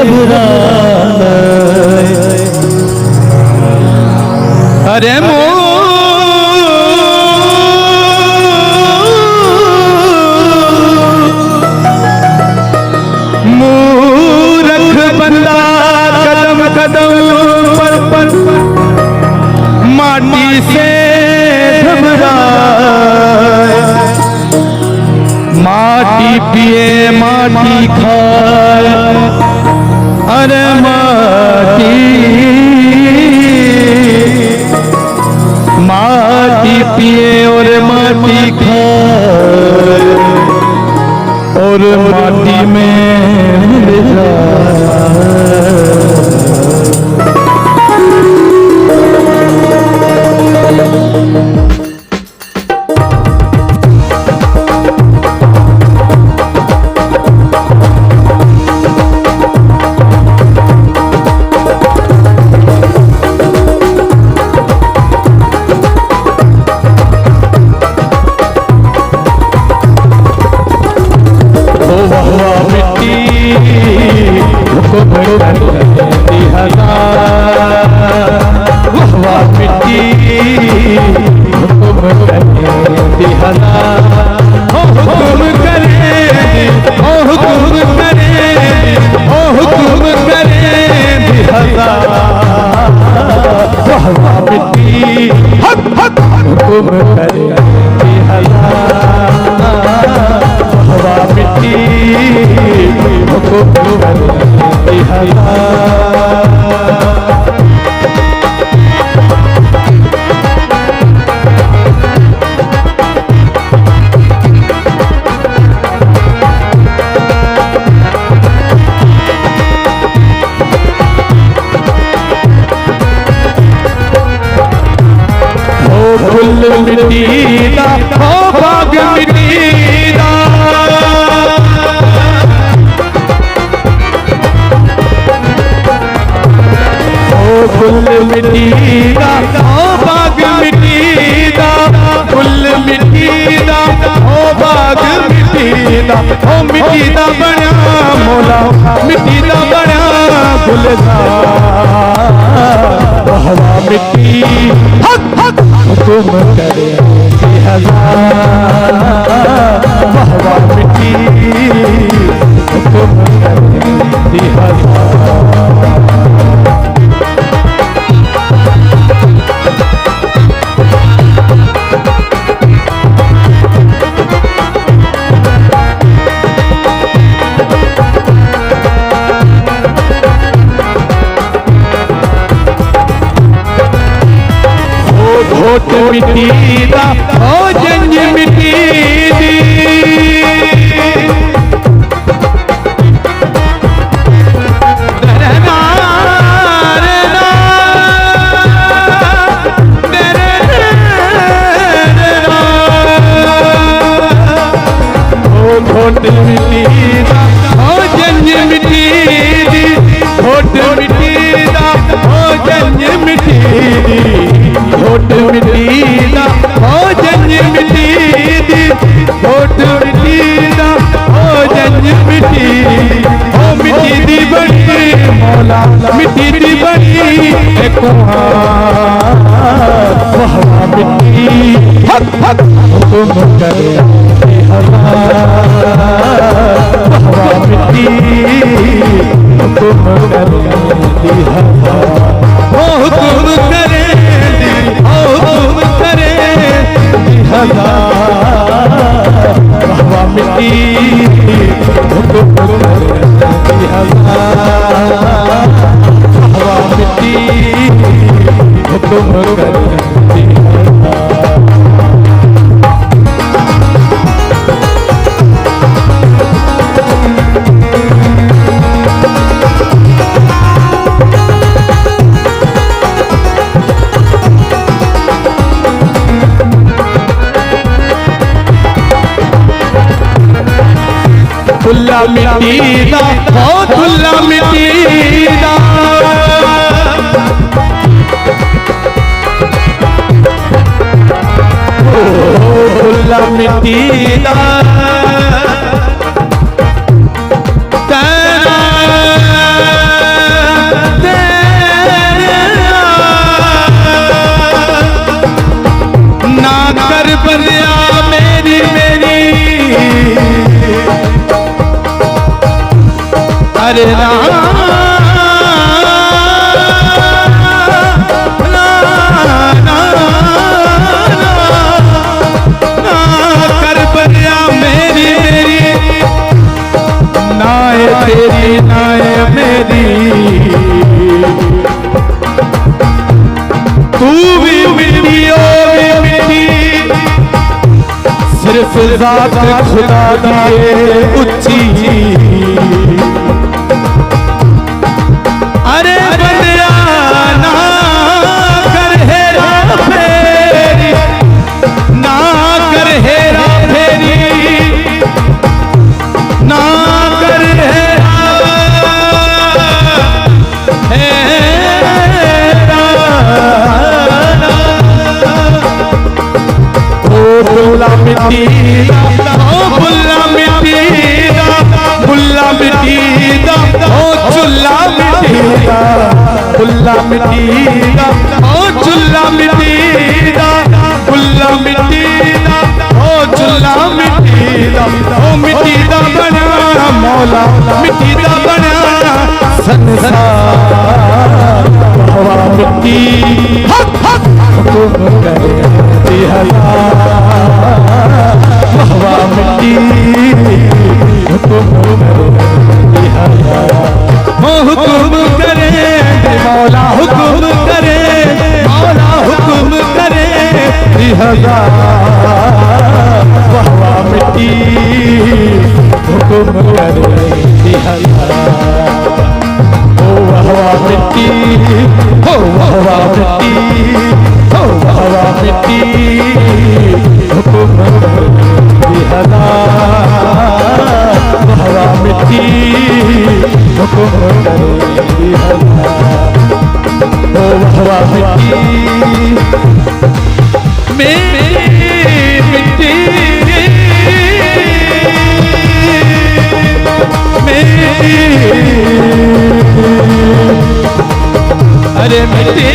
घबराए। अरे मूर्ख बंदा कदम कदम पर माटी से घबराए। माटी पिए माटी खाए, अरे माटी माटी पिए और माटी खाए और माटी में मिल जाए। मिटीदा हो भाग मिटीदा, ओ फुल मिटीदा हो भाग मिटीदा, फुल मिटीदा हो भाग मिटीदा, ओ मिटीदा बना मोला मिटीदा बना गुलजार। हवा मिट्टी हक हक हुकुम करे हजार, हवा मिट्टी हुकुम करे हजार। घोट मिटीदा हो जंज मिटीदी, घोट मिटीदा हो जंज मिटीदी, घोट मिटीदा हो जंज मिटीदी, घोट मिटीदा हो जंज मिटीदी, घोट मिटीदा हो जंज मिटीदी, हो मिटीदी बड़ी मौला मिटीदी बड़ी हवा मिट्टी हक हक हुकुम करे हवा मिट्टी हुकुम करे हुकुम करे हुकुम करे हवा मिट्टी हुकुम करे हवा मिट्टी हुकुम करे। दुल्ला मिटीदा हो दुल्ला मिटीदा, दुल्ला मिटीदा तेरा ना करबला मेरी मेरी नाए तेरी नाए मेरी तू भी मिट्टी ओ भी मिट्टी सिर्फ ज़ात खुदा दिए उच्ची अरे बंदिया ना कर हेरा फेरी ना कर हेरा फेरी ना कर हेरा बुल्ला मिट्टी ओ बुल्ला मिट्टी बुल्ला मिट्टी ओ चुल्ला मिट्टी बुल्ला मिट्टी ओ चुल्ला मिट्टी बुल्ला मिट्टी ओ चुल्ला मिट्टी ओ मिट्टी दा बना मौला मिट्टी दा बना संसार हवा मिट्टी हुक्म करे हवा मिट्टी हुक्म करे मौला हुक्म करे मौला हुक्म करे हवा मिट्टी हुक्म करे हवा मिट्टी हो हवा मिट्टी हो हवा मिट्टी हुक्म हवा मिट्टी हुक्म हो हवा मिट्टी मिट्टी अरे मिट्टी